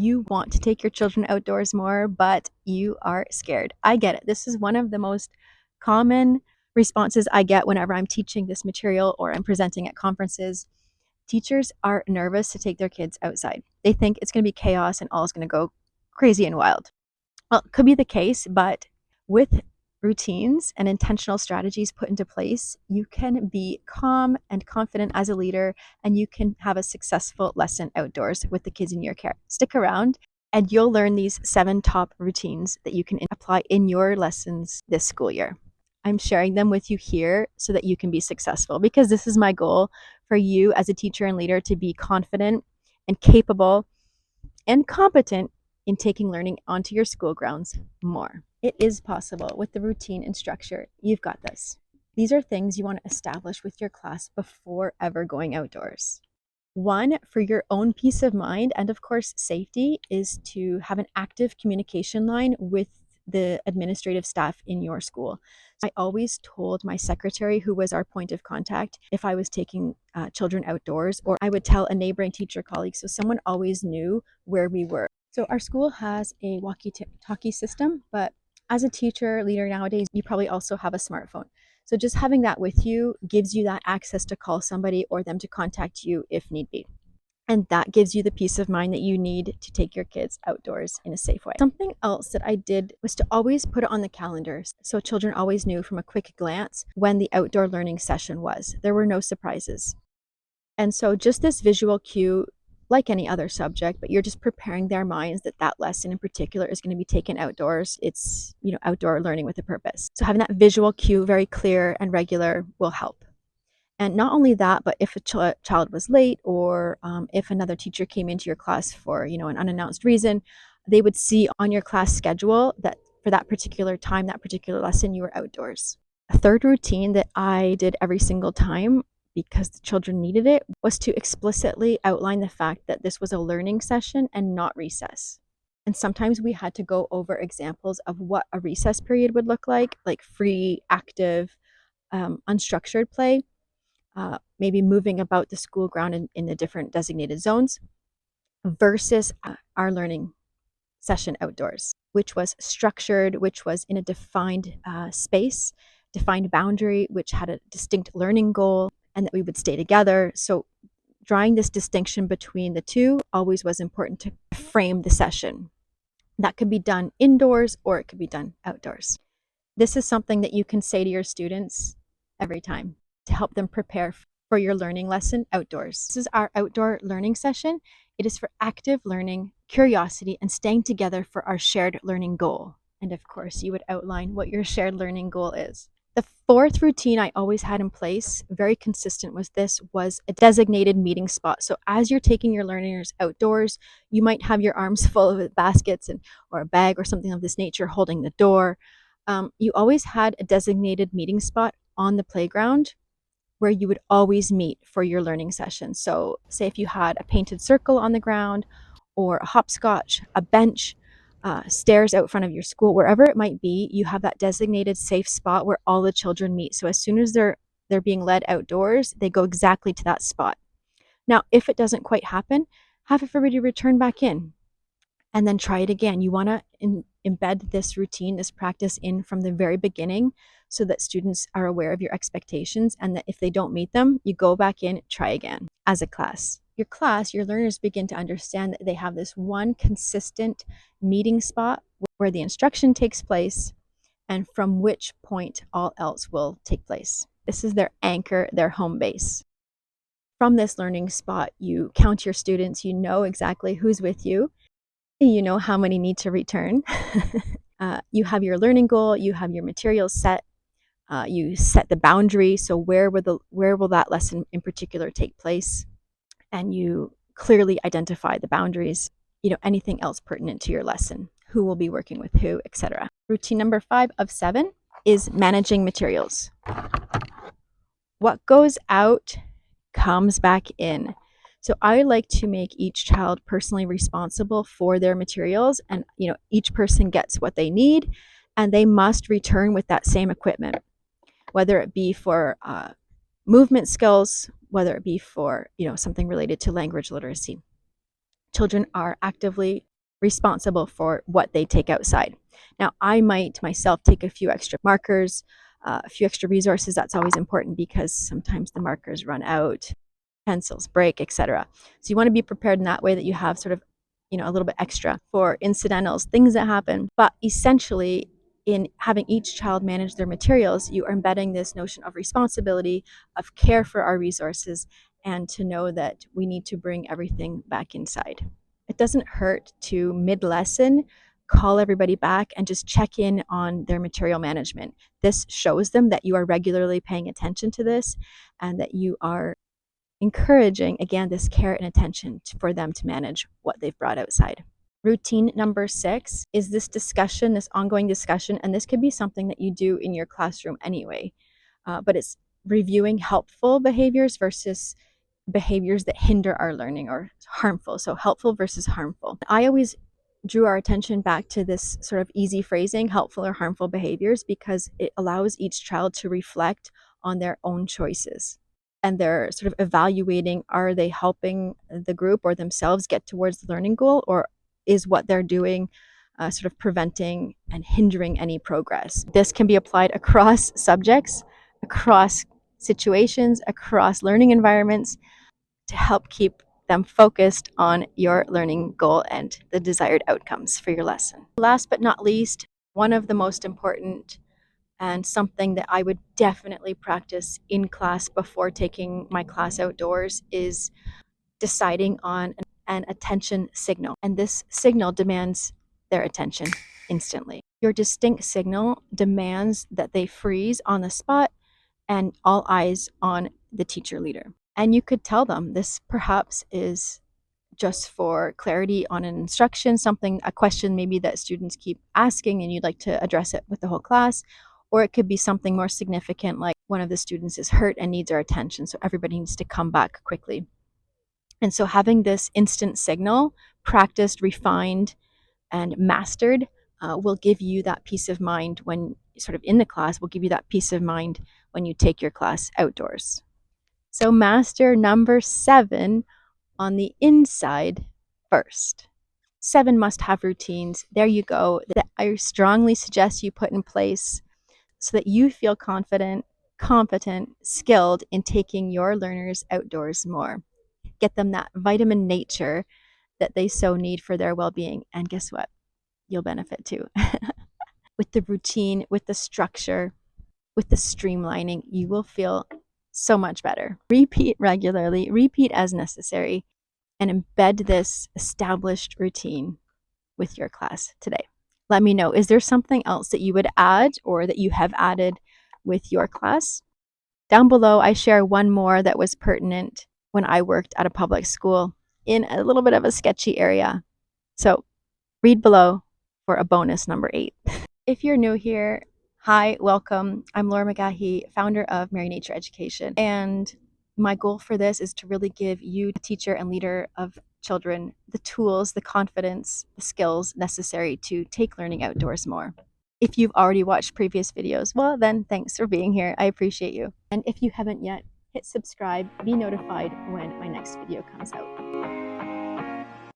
You want to take your children outdoors more, but you are scared. I get it. This is one of the most common responses I get whenever I'm teaching this material or I'm presenting at conferences. Teachers are nervous to take their kids outside. They think it's going to be chaos and all is going to go crazy and wild. Well, it could be the case, but with routines and intentional strategies put into place, you can be calm and confident as a leader, and you can have a successful lesson outdoors with the kids in your care. Stick around, and you'll learn these 7 top routines that you can apply in your lessons this school year. I'm sharing them with you here so that you can be successful, because this is my goal for you as a teacher and leader to be confident and capable and competent in taking learning onto your school grounds more. It is possible with the routine and structure. You've got this. These are things you want to establish with your class before ever going outdoors. One, for your own peace of mind and, of course, safety, is to have an active communication line with the administrative staff in your school. I always told my secretary, who was our point of contact, if I was taking children outdoors, or I would tell a neighboring teacher colleague, so someone always knew where we were. So our school has a walkie-talkie system, but as a teacher leader nowadays, you probably also have a smartphone. So just having that with you gives you that access to call somebody or them to contact you if need be. And that gives you the peace of mind that you need to take your kids outdoors in a safe way. Something else that I did was to always put it on the calendar, so children always knew from a quick glance when the outdoor learning session was. There were no surprises. And so just this visual cue, like any other subject, but you're just preparing their minds that that lesson in particular is going to be taken outdoors. It's, outdoor learning with a purpose. So having that visual cue very clear and regular will help. And not only that, but if a child was late, or if another teacher came into your class for, an unannounced reason, they would see on your class schedule that for that particular time, that particular lesson, you were outdoors. A third routine that I did every single time, because the children needed it, was to explicitly outline the fact that this was a learning session and not recess. And sometimes we had to go over examples of what a recess period would look like free, active, unstructured play. Maybe moving about the school ground in the different designated zones versus our learning session outdoors, which was structured, which was in a defined space, defined boundary, which had a distinct learning goal, and that we would stay together. So drawing this distinction between the two always was important to frame the session. That could be done indoors or it could be done outdoors. This is something that you can say to your students every time to help them prepare for your learning lesson outdoors. This is our outdoor learning session. It is for active learning, curiosity, and staying together for our shared learning goal. And of course, you would outline what your shared learning goal is. The fourth routine I always had in place, very consistent with this, was a designated meeting spot. So as you're taking your learners outdoors, you might have your arms full of baskets or a bag or something of this nature holding the door. You always had a designated meeting spot on the playground where you would always meet for your learning session. So say if you had a painted circle on the ground, or a hopscotch, a bench, stairs out front of your school, wherever it might be, you have that designated safe spot where all the children meet. So as soon as they're being led outdoors, they go exactly to that spot. Now, if it doesn't quite happen, have everybody return back in and then try it again. You want to embed this routine, this practice in from the very beginning, so that students are aware of your expectations, and that if they don't meet them, you go back in, try again as a class. Your learners begin to understand that they have this one consistent meeting spot where the instruction takes place and from which point all else will take place. This is their anchor, their home base. From this learning spot, you count your students, you know exactly who's with you, you know how many need to return. You have your learning goal, you have your materials set, you set the boundary, so where will that lesson in particular take place, and you clearly identify the boundaries, anything else pertinent to your lesson, who will be working with who, etc. Routine number 5 of 7 is managing materials. What goes out comes back in. So I like to make each child personally responsible for their materials, and each person gets what they need, and they must return with that same equipment, whether it be for movement skills, whether it be for something related to language literacy. Children are actively responsible for what they take outside. Now, I might myself take a few extra markers, a few extra resources. That's always important because sometimes the markers run out, pencils break, etc. So you want to be prepared in that way, that you have sort of, a little bit extra for incidentals, things that happen. But essentially, in having each child manage their materials, you are embedding this notion of responsibility, of care for our resources, and to know that we need to bring everything back inside. It doesn't hurt to mid-lesson call everybody back and just check in on their material management. This shows them that you are regularly paying attention to this and that you are encouraging, again, this care and attention for them to manage what they've brought outside. Routine number 6 is this discussion, this ongoing discussion, and this could be something that you do in your classroom anyway, but it's reviewing helpful behaviors versus behaviors that hinder our learning or harmful. So helpful versus harmful. I always drew our attention back to this sort of easy phrasing, helpful or harmful behaviors, because it allows each child to reflect on their own choices. And they're sort of evaluating, are they helping the group or themselves get towards the learning goal, or is what they're doing sort of preventing and hindering any progress? This can be applied across subjects, across situations, across learning environments, to help keep them focused on your learning goal and the desired outcomes for your lesson. Last but not least, one of the most important and something that I would definitely practice in class before taking my class outdoors is deciding on an attention signal. And this signal demands their attention instantly. Your distinct signal demands that they freeze on the spot and all eyes on the teacher leader. And you could tell them this perhaps is just for clarity on an instruction, a question maybe that students keep asking and you'd like to address it with the whole class. Or it could be something more significant, like one of the students is hurt and needs our attention, so everybody needs to come back quickly. And so having this instant signal practiced, refined, and mastered will give you that peace of mind when sort of in the class, will give you that peace of mind when you take your class outdoors. So master number 7 on the inside first. 7 must-have routines. There you go, that I strongly suggest you put in place so that you feel confident, competent, skilled in taking your learners outdoors more. Get them that vitamin nature that they so need for their well-being. And guess what? You'll benefit too. With the routine, with the structure, with the streamlining, you will feel so much better. Repeat regularly, repeat as necessary, and embed this established routine with your class today. Let me know, is there something else that you would add or that you have added with your class? Down below, I share one more that was pertinent when I worked at a public school in a little bit of a sketchy area. So read below for a bonus number 8. If you're new here, hi, welcome. I'm Laura McGahee, founder of Mary Nature Education. And my goal for this is to really give you, the teacher and leader of children, the tools, the confidence, the skills necessary to take learning outdoors more. If you've already watched previous videos, well then thanks for being here. I appreciate you. And if you haven't yet, hit subscribe, be notified when my next video comes out.